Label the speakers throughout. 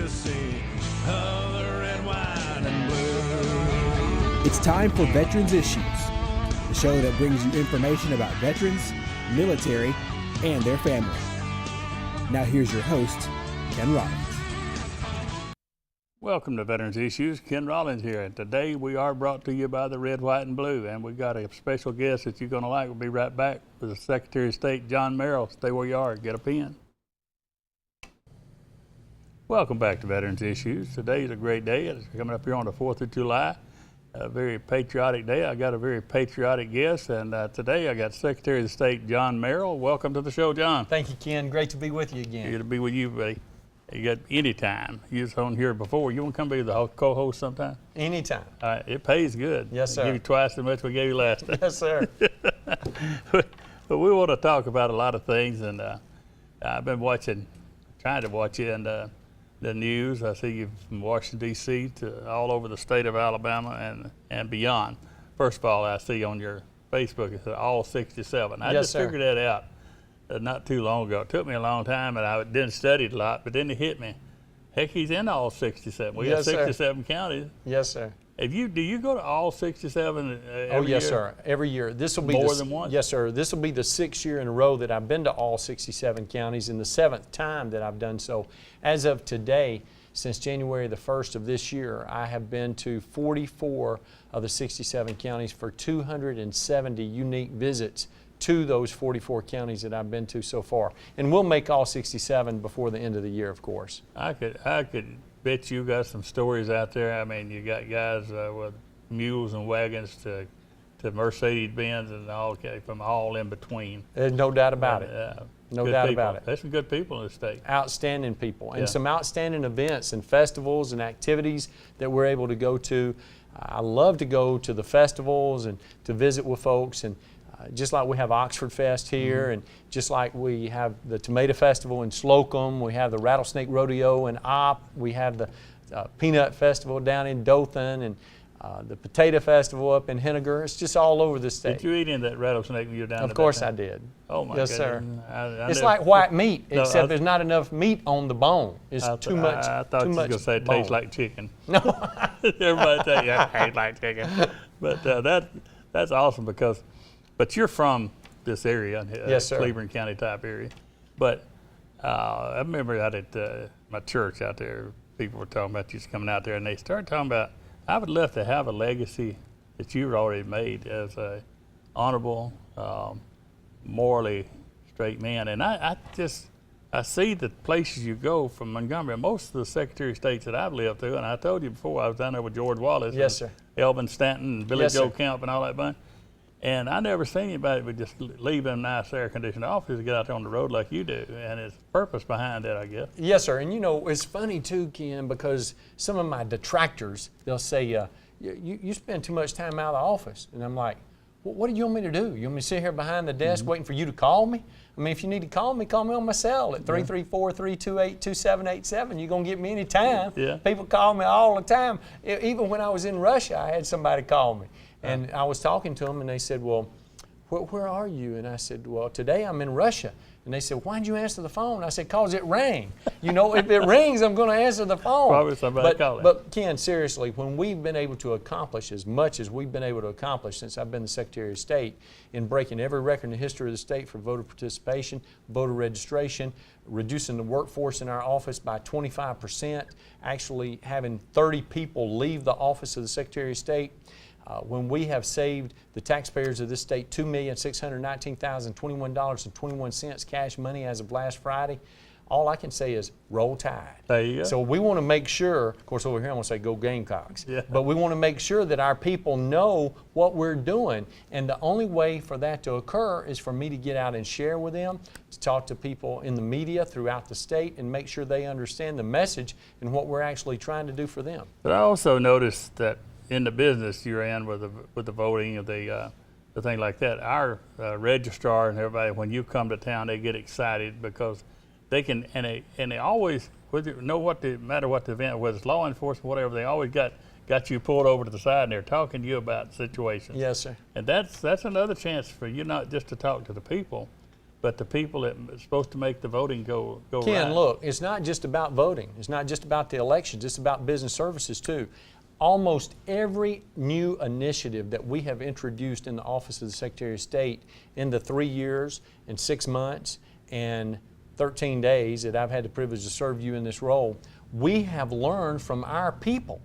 Speaker 1: legacy of the red, white, and blue.
Speaker 2: It's time for Veterans Issues, the show that brings you information about veterans, military, and their family. Now here's your host, Ken Rollins.
Speaker 3: Welcome to Veterans Issues. Ken Rollins here, and today we are brought to you by the Red, White, and Blue, and we've got a special guest that you're going to like. We'll be right back with the Secretary of State, John Merrill. Stay where you are. Get a pen. Welcome back to Veterans Issues. Today is a great day. It's coming up here on the 4th of July, a very patriotic day. I got a very patriotic guest, and today I got Secretary of State, John Merrill. Welcome to the show, John.
Speaker 4: Thank you, Ken. Great to be with you again.
Speaker 3: Good to be with you, buddy. You got any time. You was on here before. You want to come be the co-host sometime?
Speaker 4: Anytime.
Speaker 3: It pays good.
Speaker 4: Yes, sir.
Speaker 3: Give you twice as much we gave you last time.
Speaker 4: Yes, sir.
Speaker 3: But we want to talk about a lot of things, and I've been trying to watch you in the news. I see you from Washington, D.C. to all over the state of Alabama and beyond. First of all, I see on your Facebook it says all 67. I
Speaker 4: Yes,
Speaker 3: just
Speaker 4: sir.
Speaker 3: figured that out not too long ago. It took me a long time, and I didn't study it a lot, but then it hit me. Heck, he's in all 67. We
Speaker 4: Yes,
Speaker 3: have
Speaker 4: sir.
Speaker 3: 67 counties.
Speaker 4: Yes, sir.
Speaker 3: Do you go to all 67 every
Speaker 4: Oh, yes,
Speaker 3: year?
Speaker 4: sir. Every year. This will be
Speaker 3: More than once?
Speaker 4: Yes, sir. This will be the 6th year in a row that I've been to all 67 counties and the 7th time that I've done so. As of today, since January the 1st of this year, I have been to 44 of the 67 counties for 270 unique visits to those 44 counties that I've been to so far. And we'll make all 67 before the end of the year, of course.
Speaker 3: I could bet you got some stories out there. I mean, you got guys with mules and wagons to Mercedes-Benz and all, from all in between.
Speaker 4: There's no doubt about it. No doubt about it.
Speaker 3: There's some good people in the state.
Speaker 4: Outstanding people and
Speaker 3: Yeah.
Speaker 4: some outstanding events and festivals and activities that we're able to go to. I love to go to the festivals and to visit with folks, and just like we have Oxford Fest here, and just like we have the Tomato Festival in Slocum, we have the Rattlesnake Rodeo in Opp, we have the Peanut Festival down in Dothan, and the Potato Festival up in Henniger. It's just all over the state.
Speaker 3: Did you eat in that rattlesnake when you were down there?
Speaker 4: Of course I did.
Speaker 3: Oh my
Speaker 4: Yes,
Speaker 3: goodness.
Speaker 4: sir.
Speaker 3: I
Speaker 4: It's
Speaker 3: never-
Speaker 4: like white meat,
Speaker 3: No,
Speaker 4: except there's not enough meat on the bone. It's too much.
Speaker 3: I thought
Speaker 4: too
Speaker 3: you were
Speaker 4: much
Speaker 3: going to say it
Speaker 4: bone.
Speaker 3: tastes like chicken.
Speaker 4: No.
Speaker 3: Everybody tell you it tastes like chicken. But that's awesome but you're from this area,
Speaker 4: Yes, sir.
Speaker 3: Cleveland County type area. But I remember out at my church out there, people were talking about you coming out there, and they started talking about, I would love to have a legacy that you've already made as a honorable, morally straight man. And I see the places you go from Montgomery. Most of the Secretary of States that I've lived through, and I told you before, I was down there with George Wallace,
Speaker 4: Yes, sir.
Speaker 3: Elvin Stanton, and Billy
Speaker 4: Yes,
Speaker 3: Joe
Speaker 4: sir.
Speaker 3: Camp, and all that bunch. And I never seen anybody would just leave them nice air-conditioned offices to get out there on the road like you do. And there's purpose behind that, I guess.
Speaker 4: Yes, sir. And you know, it's funny too, Ken, because some of my detractors, they'll say, you spend too much time out of the office. And I'm like, well, what do you want me to do? You want me to sit here behind the desk waiting for you to call me? I mean, if you need to call me on my cell at 334-328-2787. You're going to get me any time.
Speaker 3: Yeah.
Speaker 4: People call me all the time. Even when I was in Russia, I had somebody call me. And I was talking to them, and they said, well, where are you? And I said, well, today I'm in Russia. And they said, why did you answer the phone? I said, because it rang. You know, if it rings, I'm going to answer the phone.
Speaker 3: Probably somebody calling.
Speaker 4: But Ken, seriously, when we've been able to accomplish as much as we've been able to accomplish since I've been the Secretary of State in breaking every record in the history of the state for voter participation, voter registration, reducing the workforce in our office by 25%, actually having 30 people leave the office of the Secretary of State, when we have saved the taxpayers of this state $2,619,021.21 cash money as of last Friday, all I can say is roll tide.
Speaker 3: There you go.
Speaker 4: So we want to make sure, of course over here I'm going to say go Gamecocks,
Speaker 3: Yeah.
Speaker 4: but we want to make sure that our people know what we're doing. And the only way for that to occur is for me to get out and share with them, to talk to people in the media throughout the state and make sure they understand the message and what we're actually trying to do for them.
Speaker 3: But I also noticed that in the business you're in with the voting of the thing like that, our registrar and everybody, when you come to town, they get excited because they can, and they always, matter what the event, whether it's law enforcement, whatever, they always got you pulled over to the side and they're talking to you about situations.
Speaker 4: Yes, sir.
Speaker 3: And that's another chance for you not just to talk to the people, but the people that are supposed to make the voting go
Speaker 4: Ken,
Speaker 3: right.
Speaker 4: look, it's not just about voting. It's not just about the elections. It's about business services too. Almost every new initiative that we have introduced in the Office of the Secretary of State in the 3 years and 6 months and 13 days that I've had the privilege to serve you in this role, we have learned from our people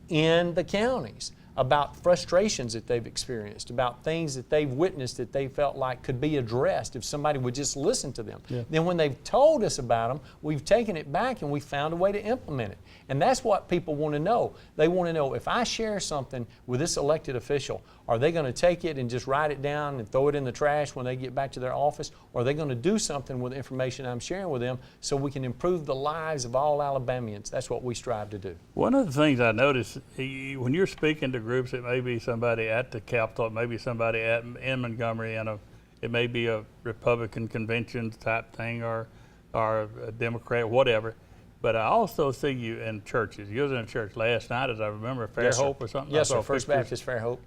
Speaker 4: in the counties about frustrations that they've experienced, about things that they've witnessed that they felt like could be addressed if somebody would just listen to them.
Speaker 3: Yeah.
Speaker 4: Then when they've told us about them, we've taken it back and we found a way to implement it. And that's what people want to know. They want to know, if I share something with this elected official, are they going to take it and just write it down and throw it in the trash when they get back to their office? Or are they going to do something with the information I'm sharing with them so we can improve the lives of all Alabamians? That's what we strive to do.
Speaker 3: One of the things I noticed, when you're speaking to groups, it may be somebody at the Capitol, it may be somebody in Montgomery, and it may be a Republican convention type thing or a Democrat, whatever. But I also see you in churches. You was in a church last night, as I remember, Fairhope or something.
Speaker 4: Yes,
Speaker 3: I
Speaker 4: sir.
Speaker 3: saw
Speaker 4: First
Speaker 3: pictures.
Speaker 4: Baptist Fairhope.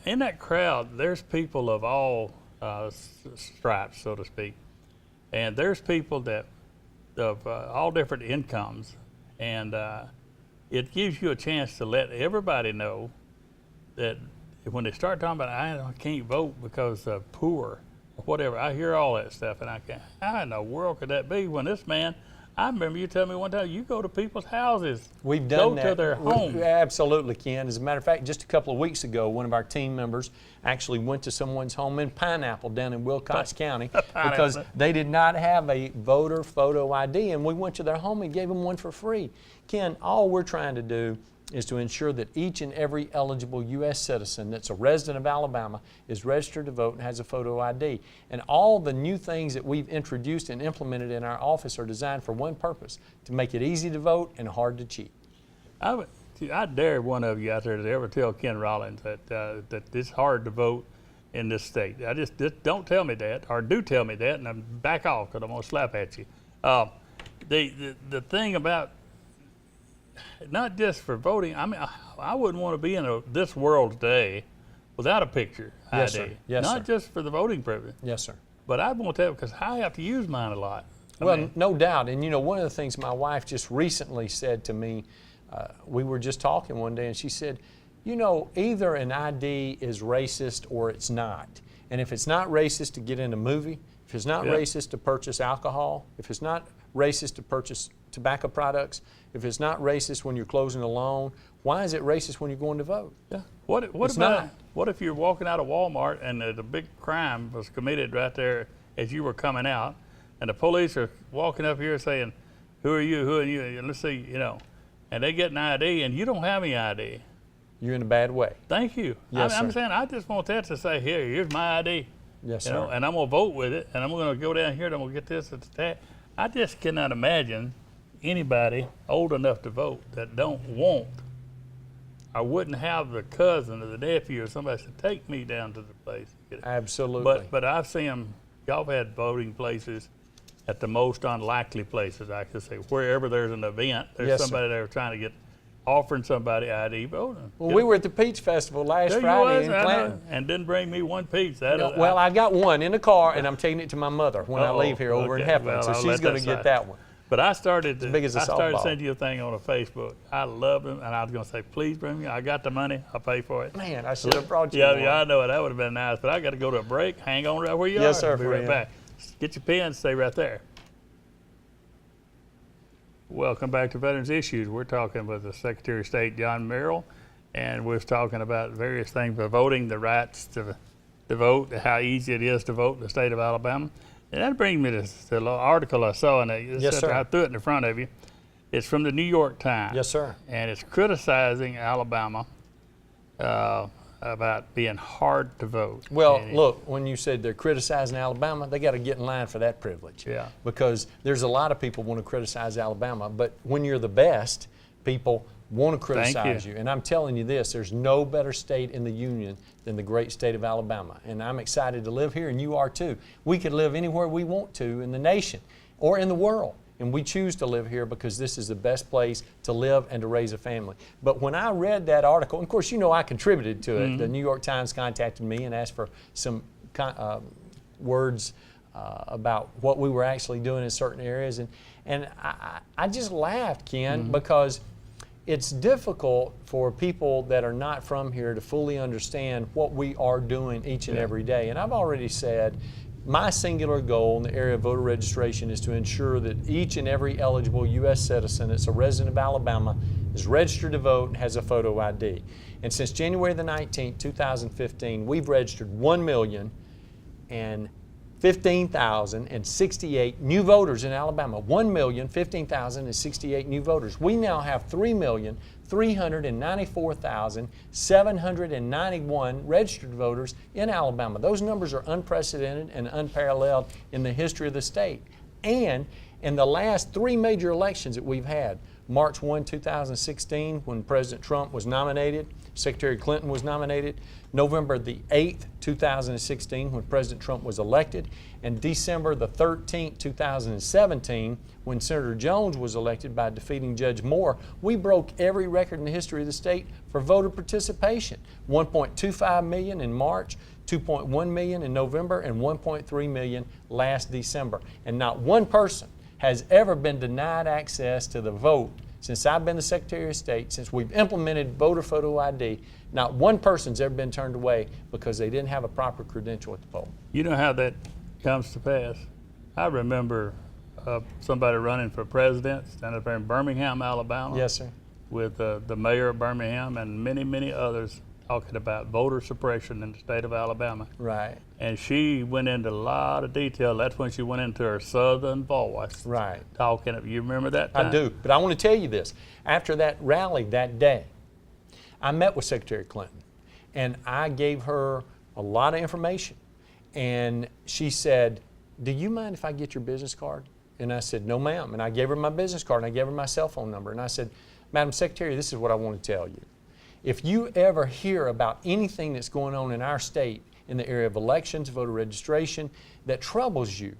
Speaker 3: In that crowd, there's people of all stripes, so to speak, and there's people that of all different incomes, and it gives you a chance to let everybody know that when they start talking about I can't vote because poor or whatever, I hear all that stuff, and I can't. How in the world could that be when this man? I remember you telling me one time you go to people's houses.
Speaker 4: We've done that.
Speaker 3: Go to their home.
Speaker 4: Absolutely, Ken. As a matter of fact, just a couple of weeks ago, one of our team members actually went to someone's home in Pineapple down in Wilcox County because they did not have a voter photo ID, and we went to their home and gave them one for free. Ken, all we're trying to do is to ensure that each and every eligible U.S. citizen that's a resident of Alabama is registered to vote and has a photo ID. And all the new things that we've introduced and implemented in our office are designed for one purpose, to make it easy to vote and hard to cheat.
Speaker 3: I dare one of you out there to ever tell Ken Rollins that it's hard to vote in this state. I just don't tell me that, or do tell me that, and I'm back off because I'm going to slap at you. The thing about not just for voting, I mean, I wouldn't want to be in this world today without a picture ID.
Speaker 4: Yes, sir. Yes,
Speaker 3: not
Speaker 4: sir.
Speaker 3: just for the voting privilege,
Speaker 4: Yes, sir.
Speaker 3: but I want that because I have to use mine a lot.
Speaker 4: Well, no doubt. And you know, one of the things my wife just recently said to me, we were just talking one day, and she said, you know, either an ID is racist or it's not. And if it's not racist to get in a movie, if it's not racist to purchase alcohol, if it's not racist to purchase tobacco products, if it's not racist when you're closing a loan, why is it racist when you're going to vote?
Speaker 3: Yeah. What
Speaker 4: It's
Speaker 3: about
Speaker 4: not.
Speaker 3: what if you're walking out of Walmart and the big crime was committed right there as you were coming out, and the police are walking up here saying, "Who are you? Who are you?" And let's see, you know, and they get an ID and you don't have any ID.
Speaker 4: You're in a bad way.
Speaker 3: Thank you.
Speaker 4: Yes,
Speaker 3: I'm
Speaker 4: sir.
Speaker 3: saying I just want that to say, here's my ID.
Speaker 4: Yes,
Speaker 3: You
Speaker 4: sir.
Speaker 3: know, and I'm gonna vote with it, and I'm gonna go down here and I'm gonna get this and that. I just cannot imagine anybody old enough to vote that don't want or wouldn't have the cousin or the nephew or somebody to take me down to the place.
Speaker 4: Absolutely.
Speaker 3: But I've seen them. Y'all have had voting places at the most unlikely places. I could say wherever there's an event, there's
Speaker 4: Yes, sir.
Speaker 3: somebody there trying to offering somebody ID voting.
Speaker 4: Well, we were at the Peach Festival last
Speaker 3: There you
Speaker 4: Friday
Speaker 3: was,
Speaker 4: in
Speaker 3: I know,
Speaker 4: Clanton.
Speaker 3: and didn't bring me one piece. That is,
Speaker 4: Well, I got one in the car, and I'm taking it to my mother when I
Speaker 3: Uh-oh,
Speaker 4: leave here over in
Speaker 3: okay.
Speaker 4: Heflin,
Speaker 3: Well,
Speaker 4: so
Speaker 3: I'll
Speaker 4: she's
Speaker 3: let
Speaker 4: going
Speaker 3: that
Speaker 4: to get
Speaker 3: slide.
Speaker 4: that one.
Speaker 3: But I started
Speaker 4: big as a
Speaker 3: I started
Speaker 4: softball.
Speaker 3: sending you a thing on a Facebook. I love them, and I was going to say, please bring me. I got the money. I'll pay for it.
Speaker 4: Man, I should have brought you
Speaker 3: Yeah,
Speaker 4: one.
Speaker 3: yeah, I know it. That would have been nice. But I got to go to a break. Hang on right where you are.
Speaker 4: Yes, sir,
Speaker 3: I'll be right
Speaker 4: friend.
Speaker 3: back. Get your pen. Stay right there. Welcome back to Veterans Issues. We're talking with the Secretary of State, John Merrill, and we're talking about various things for voting, the rights to vote, how easy it is to vote in the state of Alabama. And that brings me to the little article I saw, and
Speaker 4: Yes, sir.
Speaker 3: I threw it in front of you. It's from the New York Times.
Speaker 4: Yes, sir.
Speaker 3: And it's criticizing Alabama about being hard to vote.
Speaker 4: Well,
Speaker 3: And
Speaker 4: look, when you said they're criticizing Alabama, they got to get in line for that privilege.
Speaker 3: Yeah.
Speaker 4: Because there's a lot of people want to criticize Alabama, but when you're the best, people want to criticize you. And I'm telling you this, there's no better state in the union than the great state of Alabama. And I'm excited to live here, and you are too. We could live anywhere we want to in the nation or in the world. And we choose to live here because this is the best place to live and to raise a family. But when I read that article, and of course, you know I contributed to it. The New York Times contacted me and asked for some words about what we were actually doing in certain areas. And I just laughed, Ken, because it's difficult for people that are not from here to fully understand what we are doing each and every day. And I've already said, my singular goal in the area of voter registration is to ensure that each and every eligible U.S. citizen that's a resident of Alabama is registered to vote and has a photo ID. And since January the 19th, 2015, we've registered 1,015,068 new voters in Alabama. 1,015,068 new voters. We now have 3,394,791 registered voters in Alabama. Those numbers are unprecedented and unparalleled in the history of the state. And in the last 3 major elections that we've had, March 1, 2016, when President Trump was nominated, Secretary Clinton was nominated, November the 8th, 2016, when President Trump was elected, and December the 13th, 2017, when Senator Jones was elected by defeating Judge Moore. We broke every record in the history of the state for voter participation. 1.25 million in March, 2.1 million in November, and 1.3 million last December. And not one person has ever been denied access to the vote since I've been the Secretary of State, since we've implemented voter photo ID. Not one person's ever been turned away because they didn't have a proper credential at the poll.
Speaker 3: You know how that comes to pass? I remember somebody running for president standing up there in Birmingham, Alabama.
Speaker 4: Yes, sir.
Speaker 3: With the mayor of Birmingham and many, many others talking about voter suppression in the state of Alabama.
Speaker 4: Right.
Speaker 3: And she went into a lot of detail. That's when she went into her southern voice.
Speaker 4: Right.
Speaker 3: Talking. You remember that time?
Speaker 4: I do. But I want to tell you this. After that rally that day, I met with Secretary Clinton, and I gave her a lot of information. And she said, "Do you mind if I get your business card?" And I said, "No, ma'am." And I gave her my business card, and I gave her my cell phone number. And I said, "Madam Secretary, this is what I want to tell you. If you ever hear about anything that's going on in our state in the area of elections, voter registration, that troubles you,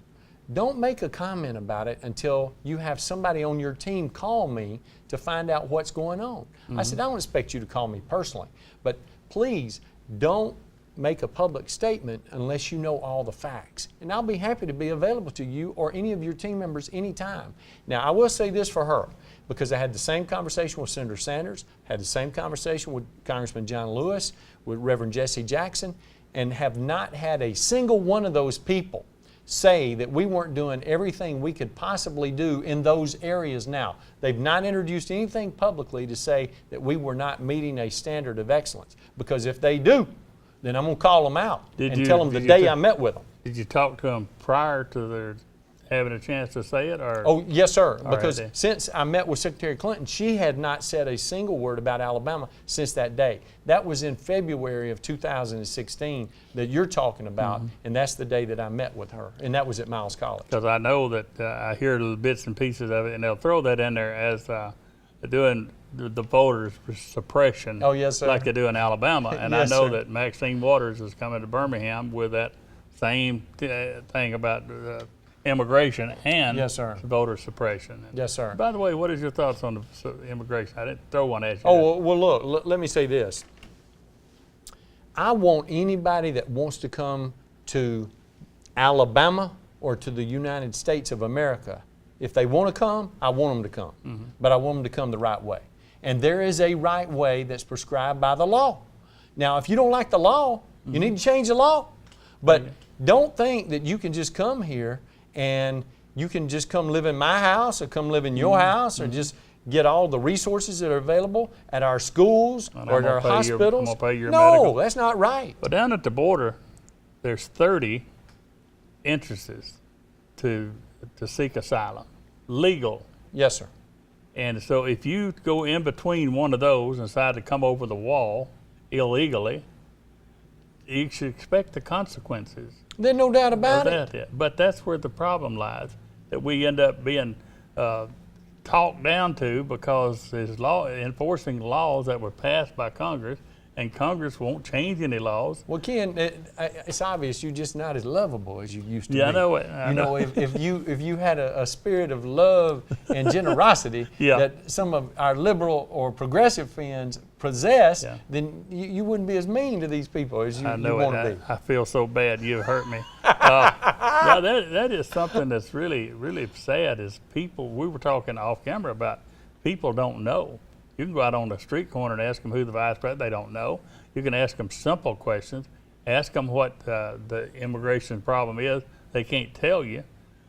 Speaker 4: don't make a comment about it until you have somebody on your team call me to find out what's going on." I said, "I don't expect you to call me personally, but please don't make a public statement unless you know all the facts. And I'll be happy to be available to you or any of your team members anytime." Now, I will say this for her, because I had the same conversation with Senator Sanders, had the same conversation with Congressman John Lewis, with Reverend Jesse Jackson, and have not had a single one of those people say that we weren't doing everything we could possibly do in those areas now. They've not introduced anything publicly to say that we were not meeting a standard of excellence. Because if they do, then I'm going to call them out and tell them the day I met with them.
Speaker 3: Did you talk to them prior to their having a chance to say it? Or?
Speaker 4: Oh, yes, sir. Because
Speaker 3: right,
Speaker 4: since I met with Secretary Clinton, she had not said a single word about Alabama since that day. That was in February of 2016 that you're talking about, and that's the day that I met with her, and that was at Miles College.
Speaker 3: Because I know that I hear little bits and pieces of it, and they'll throw that in there as doing the voter suppression.
Speaker 4: Oh, yes, sir.
Speaker 3: Like they do in Alabama. And
Speaker 4: Yes,
Speaker 3: I know
Speaker 4: sir.
Speaker 3: that Maxine Waters is coming to Birmingham with that same thing about immigration and
Speaker 4: Yes, sir.
Speaker 3: voter suppression.
Speaker 4: Yes, sir.
Speaker 3: By the way, what is your thoughts on the immigration? I didn't throw one at you.
Speaker 4: Oh, well, look, let me say this. I want anybody that wants to come to Alabama or to the United States of America, if they want to come, I want them to come. But I want them to come the right way. And there is a right way that's prescribed by the law. Now, if you don't like the law, you need to change the law. But don't think that you can just come here and you can just come live in my house or come live in your house or just get all the resources that are available at our schools
Speaker 3: And
Speaker 4: or
Speaker 3: I'm
Speaker 4: at our
Speaker 3: gonna pay your- I'm
Speaker 4: hospitals.
Speaker 3: gonna pay your
Speaker 4: No,
Speaker 3: medical.
Speaker 4: that's not right.
Speaker 3: But down at the border, there's 30 entrances to seek asylum, legal.
Speaker 4: Yes, sir.
Speaker 3: And so if you go in between one of those and decide to come over the wall illegally, you should expect the consequences
Speaker 4: There's no doubt
Speaker 3: of
Speaker 4: about it.
Speaker 3: that. But that's where the problem lies, that we end up being talked down to because there's law enforcing laws that were passed by Congress, and Congress won't change any laws.
Speaker 4: Well, Ken, it's obvious you're just not as lovable as you used to
Speaker 3: Yeah,
Speaker 4: be.
Speaker 3: I know it. I
Speaker 4: You know, if you had a spirit of love and generosity
Speaker 3: Yeah.
Speaker 4: that some of our liberal or progressive friends possess,
Speaker 3: Yeah.
Speaker 4: then you wouldn't be as mean to these people as you,
Speaker 3: I know
Speaker 4: want
Speaker 3: it.
Speaker 4: to be.
Speaker 3: I feel so bad. You hurt me. Yeah, that is something that's really, really sad. Is people? We were talking off camera about people don't know. You can go out on the street corner and ask them who the vice president. They don't know. You can ask them simple questions. Ask them what the immigration problem is. They can't tell you.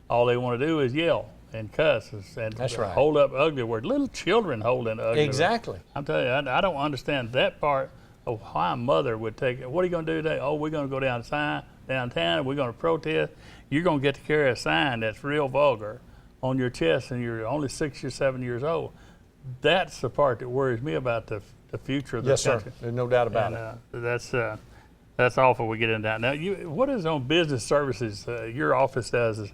Speaker 3: All they want to do is yell and cuss and
Speaker 4: That's right.
Speaker 3: hold up ugly words. Little children holding ugly words.
Speaker 4: Exactly.
Speaker 3: I'm telling you, I don't understand that part of why a mother would take it. What are you going to do today? Oh, we're going to go downtown, and we're going to protest. You're going to get to carry a sign that's real vulgar on your chest, and you're only 6 or 7 years old. That's the part that worries me about the future of the
Speaker 4: Yes, sir.
Speaker 3: country.
Speaker 4: There's no doubt about
Speaker 3: And
Speaker 4: it.
Speaker 3: that's awful. We get into that now. What is on business services? Your office does.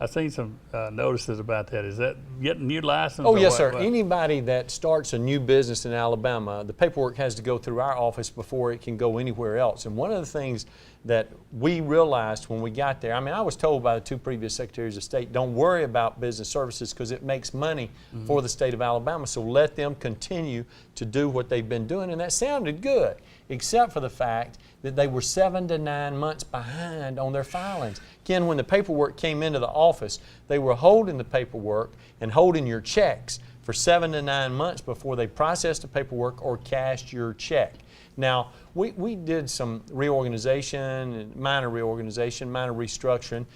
Speaker 3: I've seen some notices about that. Is that getting new license?
Speaker 4: Oh,
Speaker 3: or
Speaker 4: yes,
Speaker 3: what?
Speaker 4: sir.
Speaker 3: What?
Speaker 4: Anybody that starts a new business in Alabama, the paperwork has to go through our office before it can go anywhere else. And one of the things that we realized when we got there, I mean, I was told by the two previous secretaries of state, don't worry about business services because it makes money for the state of Alabama, so let them continue to do what they've been doing. And that sounded good, except for the fact that they were 7 to 9 months behind on their filings. Ken, when the paperwork came into the office, they were holding the paperwork and holding your checks for 7 to 9 months before they processed the paperwork or cashed your check. Now, we did some reorganization, minor restructuring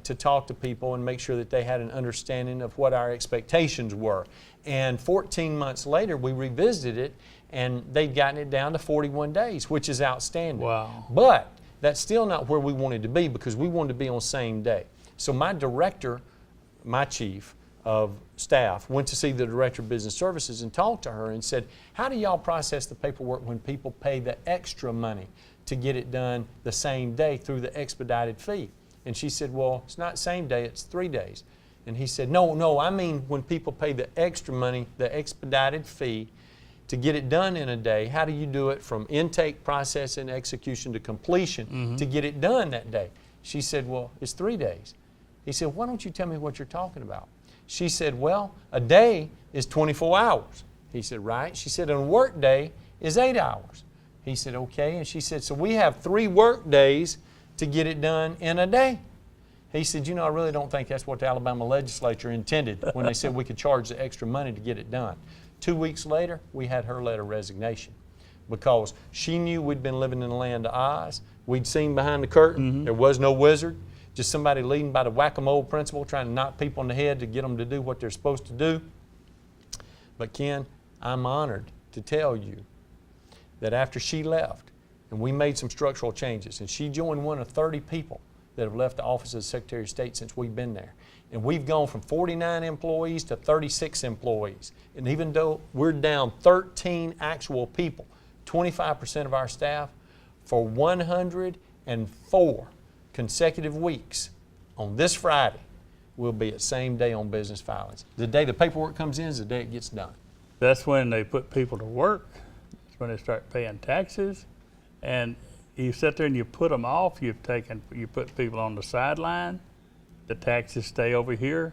Speaker 4: to talk to people and make sure that they had an understanding of what our expectations were. And 14 months later, we revisited it, and they'd gotten it down to 41 days, which is outstanding.
Speaker 3: Wow.
Speaker 4: But that's still not where we wanted to be because we wanted to be on same day. So my director, my chief of staff, went to see the director of business services and talked to her and said, how do y'all process the paperwork when people pay the extra money to get it done the same day through the expedited fee? And she said, well, it's not same day, it's 3 days. And he said, no, I mean when people pay the extra money, the expedited fee, to get it done in a day, how do you do it from intake, process, and execution to completion to get it done that day? She said, well, it's 3 days. He said, why don't you tell me what you're talking about? She said, well, a day is 24 hours. He said, right. She said, a work day is 8 hours. He said, okay. And she said, so we have 3 work days to get it done in a day. He said, you know, I really don't think that's what the Alabama legislature intended when they said we could charge the extra money to get it done. 2 weeks later, we had her letter of resignation because she knew we'd been living in the land of Oz. We'd seen behind the curtain. There was no wizard, just somebody leading by the whack-a-mole principle, trying to knock people on the head to get them to do what they're supposed to do. But Ken, I'm honored to tell you that after she left, and we made some structural changes, and she joined one of 30 people that have left the office of the Secretary of State since we've been there. And we've gone from 49 employees to 36 employees. And even though we're down 13 actual people, 25% of our staff, for 104 consecutive weeks, on this Friday, we'll be at same day on business filings. The day the paperwork comes in is the day it gets done.
Speaker 3: That's when they put people to work. That's when they start paying taxes. And you sit there and you put them off. You put people on the sideline. The taxes stay over here.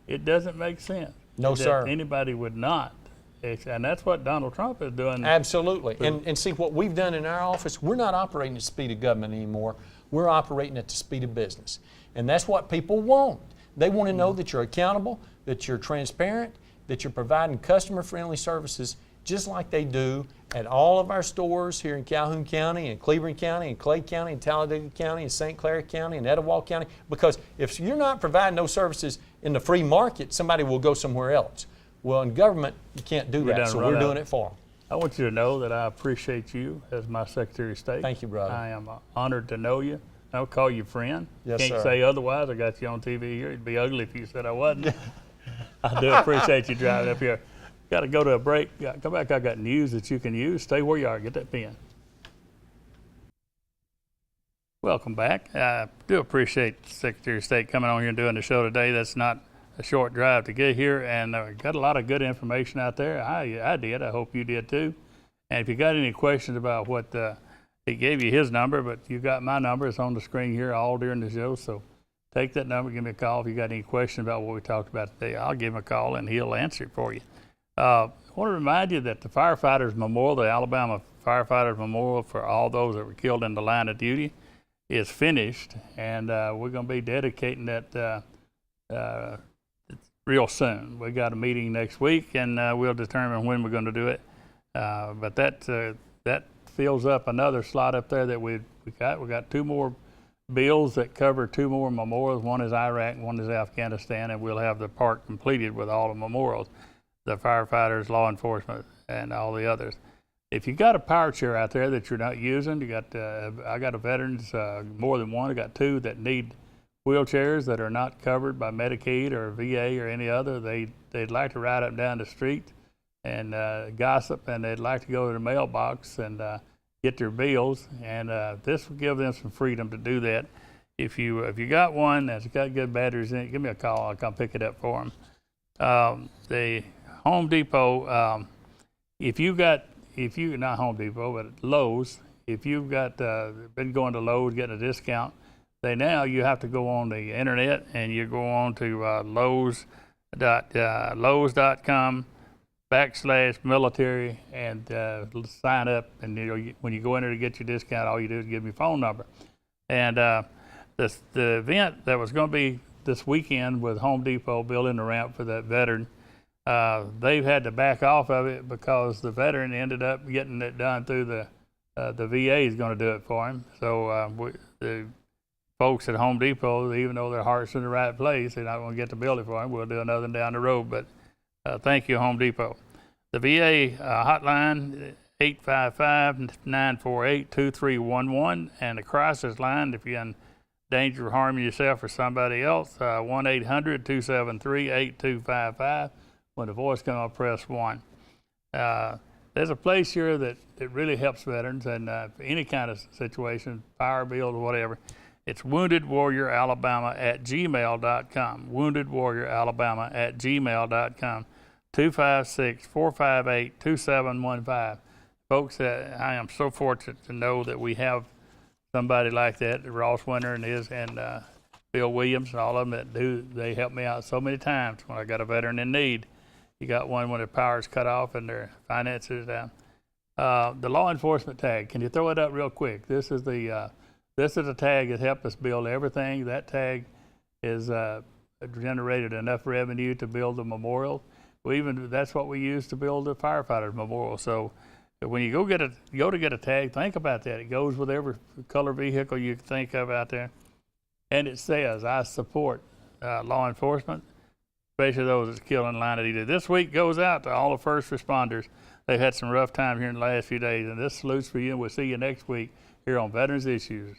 Speaker 3: It doesn't make sense.
Speaker 4: No, sir.
Speaker 3: Anybody would not. And that's what Donald Trump is doing.
Speaker 4: Absolutely. And see, what we've done in our office, we're not operating at the speed of government anymore. We're operating at the speed of business. And that's what people want. They want to know that you're accountable, that you're transparent, that you're providing customer-friendly services just like they do at all of our stores here in Calhoun County and Cleveland County and Clay County and Talladega County and St. Clair County and Etowah County. Because if you're not providing those services in the free market, somebody will go somewhere else. Well, in government, you can't do that, so we're doing it for them.
Speaker 3: I want you to know that I appreciate you as my Secretary of State.
Speaker 4: Thank you, brother.
Speaker 3: I am honored to know you. I'll call you friend.
Speaker 4: Yes,
Speaker 3: Can't
Speaker 4: sir.
Speaker 3: say otherwise. I got you on TV here. It'd be ugly if you said I wasn't. I do appreciate you driving up here. Got to go to a break. Come back. I got news that you can use. Stay where you are. Get that pen. Welcome back. I do appreciate the Secretary of State coming on here and doing the show today. That's not a short drive to get here, and got a lot of good information out there. I did. I hope you did too. And if you got any questions about what, he gave you his number, but you got my number. It's on the screen here all during the show. So take that number, give me a call. If you got any questions about what we talked about today, I'll give him a call and he'll answer it for you. I want to remind you that the Firefighters Memorial, the Alabama Firefighters Memorial for all those that were killed in the line of duty, is finished, and we're going to be dedicating that real soon. We got a meeting next week, and we'll determine when we're going to do it. But that fills up another slot up there that we got. We got 2 more bills that cover 2 more memorials. One is Iraq, and one is Afghanistan, and we'll have the park completed with all the memorials, the firefighters, law enforcement, and all the others. If you got a power chair out there that you're not using, you got I got a veterans, more than one. I got 2 that need wheelchairs that are not covered by Medicaid or VA or any other. They'd like to ride up and down the street and gossip, and they'd like to go to the mailbox and get their bills. And this will give them some freedom to do that. If you got one that's got good batteries in it, give me a call. I'll come pick it up for them. The Home Depot, not Home Depot, but Lowe's, if you've got been going to Lowe's getting a discount, you have to go on the internet and you go on to Lowe's.com/military and sign up. And when you go in there to get your discount, all you do is give me your phone number. And the event that was going to be this weekend with Home Depot building the ramp for that veteran, they've had to back off of it because the veteran ended up getting it done through the VA is going to do it for him. So the folks at Home Depot, even though their heart's in the right place, they're not going to get to build it for him. We'll do another one down the road. But thank you, Home Depot. The VA hotline, 855-948-2311, and the crisis line, if you're in danger of harming yourself or somebody else, 1-800-273-8255. When the voice comes on, press 1. There's a place here that really helps veterans and any kind of situation, power bill or whatever. It's woundedwarrioralabama@gmail.com. woundedwarrioralabama@gmail.com. 256-458-2715. Folks, I am so fortunate to know that we have somebody like that, Ross Winter and Bill Williams, and all of them they help me out so many times when I got a veteran in need. You got one when their power's cut off and their finances down. The law enforcement tag, can you throw it up real quick? This is the tag that helped us build everything. That tag is generated enough revenue to build the memorial. That's what we use to build the firefighters memorial. So when you go to get a tag, think about that. It goes with every color vehicle you can think of out there, and it says, "I support law enforcement, especially those that's killed in line of duty." This week goes out to all the first responders. They've had some rough time here in the last few days, and this salutes for you, and we'll see you next week here on Veterans Issues.